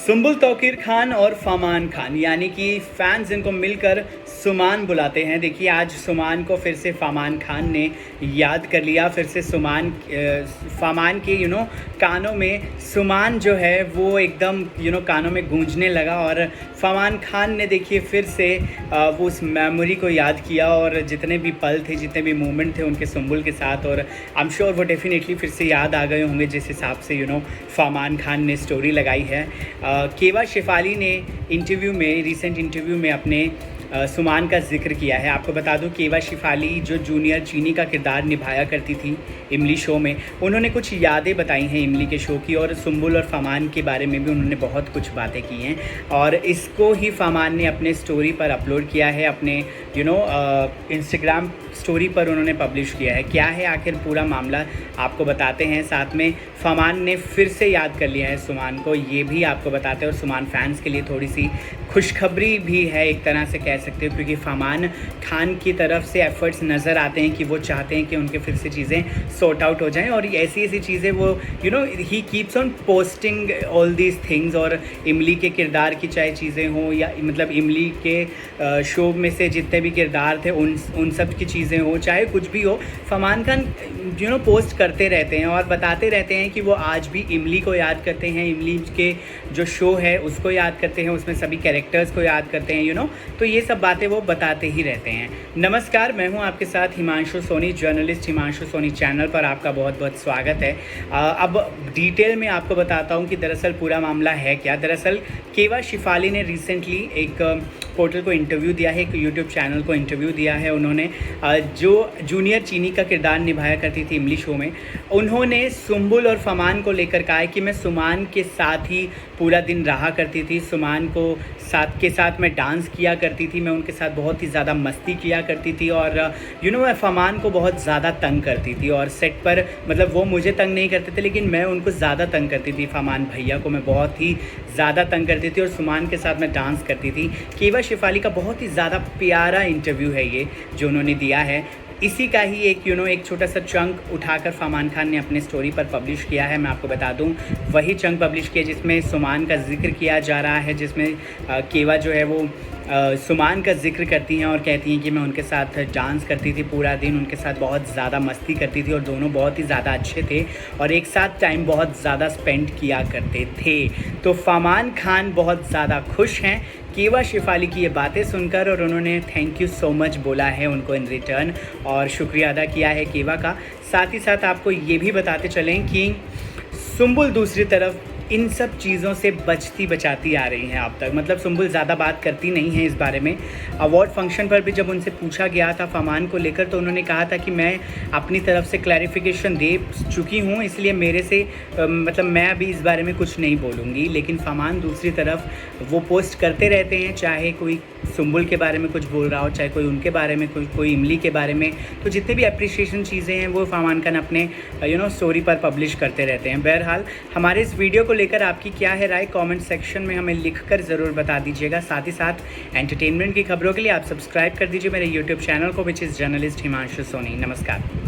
सुम्बुल तौकीर खान और फमान खान यानी कि फ़ैन्स इनको मिलकर सुमान बुलाते हैं। देखिए आज सुमान को फिर से फमान खान ने याद कर लिया। फिर से फमान के कानों में सुमान जो है वो एकदम कानों में गूंजने लगा और फमान खान ने देखिए फिर से वो उस मेमोरी को याद किया और जितने भी पल थे, जितने भी मोमेंट थे उनके सुम्बुल के साथ, और आई एम श्योर वो डेफिनेटली फिर से याद आ गए होंगे जिस हिसाब से फमान खान ने स्टोरी लगाई है। केवा शेफाली ने रिसेंट इंटरव्यू में अपने सुमान का जिक्र किया है। आपको बता दूं केवा शेफाली जो जूनियर चीनी का किरदार निभाया करती थी इमली शो में, उन्होंने कुछ यादें बताई हैं इमली के शो की, और सुम्बुल और फमान के बारे में भी उन्होंने बहुत कुछ बातें की हैं और इसको ही फमान ने अपने स्टोरी पर अपलोड किया है, अपने इंस्टाग्राम स्टोरी पर उन्होंने पब्लिश किया है। क्या है आखिर पूरा मामला आपको बताते हैं। साथ में फमान ने फिर से याद कर लिया है सुमान को, ये भी आपको बताते हैं। और सुमान फैंस के लिए थोड़ी सी खुशखबरी भी है एक तरह से कह सकते हो, क्योंकि फमान खान की तरफ से एफ़र्ट्स नज़र आते हैं कि वो चाहते हैं कि उनके फिर से चीज़ें सॉर्ट आउट हो जाएं और ऐसी चीज़ें वो he keeps on posting all these things. और इमली के किरदार की चाहे चीज़ें हों या मतलब इमली के शो में से जितने भी किरदार थे उन सब की चीज़ें हो, चाहे कुछ भी हो, फमान खान पोस्ट करते रहते हैं और बताते रहते हैं कि वो आज भी इमली को याद करते हैं, इमली के जो शो है उसको याद करते हैं, उसमें सभी कैरेक्टर्स को याद करते हैं तो ये सब बातें वो बताते ही रहते हैं। नमस्कार, मैं हूं आपके साथ Himanshu Soni, journalist Himanshu Sony channel पर आपका बहुत बहुत स्वागत है। अब डिटेल में आपको बताता हूं कि दरअसल पूरा मामला है क्या। दरअसल केवा शेफाली ने रिसेंटली एक पोर्टल को इंटरव्यू दिया है, एक यूट्यूब चैनल को इंटरव्यू दिया है। उन्होंने जो जूनियर चीनी का किरदार निभाया करती थी इमली शो में, उन्होंने सुम्बुल और फमान को लेकर कहा है कि मैं सुमान के साथ ही पूरा दिन रहा करती थी, सुमान को साथ मैं डांस किया करती थी, मैं उनके साथ बहुत ही ज़्यादा मस्ती किया करती थी और मैं फमान को बहुत ज़्यादा तंग करती थी। और सेट पर मतलब वो मुझे तंग नहीं करते थे लेकिन मैं उनको ज़्यादा तंग करती थी। फमान भैया को मैं बहुत ही ज़्यादा तंग करती थी और सुमान के साथ मैं डांस करती थी। केवा शेफाली का बहुत ही ज़्यादा प्यारा इंटरव्यू है ये जो उन्होंने दिया है। इसी का ही एक छोटा सा चंक उठाकर फमान खान ने अपने स्टोरी पर पब्लिश किया है। मैं आपको बता दूं वही चंक पब्लिश किया जिसमें सुमान का जिक्र किया जा रहा है, जिसमें केवा जो है वो सुमान का जिक्र करती हैं और कहती हैं कि मैं उनके साथ डांस करती थी पूरा दिन, उनके साथ बहुत ज़्यादा मस्ती करती थी और दोनों बहुत ही ज़्यादा अच्छे थे और एक साथ टाइम बहुत ज़्यादा स्पेंड किया करते थे। तो फमान खान बहुत ज़्यादा खुश हैं केवा शेफाली की ये बातें सुनकर और उन्होंने थैंक यू सो मच बोला है उनको इन रिटर्न और शुक्रिया अदा किया है केवा का। साथ ही साथ आपको ये भी बताते चलें कि सुम्बुल दूसरी तरफ इन सब चीज़ों से बचाती आ रही हैं अब तक। मतलब सुम्बुल ज़्यादा बात करती नहीं है इस बारे में। अवार्ड फंक्शन पर भी जब उनसे पूछा गया था फमान को लेकर तो उन्होंने कहा था कि मैं अपनी तरफ से क्लैरिफिकेशन दे चुकी हूँ, इसलिए मेरे से मतलब मैं अभी इस बारे में कुछ नहीं बोलूँगी। लेकिन फमान दूसरी तरफ वो पोस्ट करते रहते हैं, चाहे कोई सुम्बुल के बारे में कुछ बोल रहा हो, चाहे कोई उनके बारे में, कोई इमली के बारे में, तो जितने भी अप्रिशिएशन चीज़ें हैं वो फमान खान अपने स्टोरी पर पब्लिश करते रहते हैं। बहरहाल हमारे इस वीडियो को लेकर आपकी क्या है राय, कमेंट सेक्शन में हमें लिखकर ज़रूर बता दीजिएगा। साथ ही साथ एंटरटेनमेंट की खबरों के लिए आप सब्सक्राइब कर दीजिए मेरे यूट्यूब चैनल को, which is journalist Himanshu Soni. नमस्कार।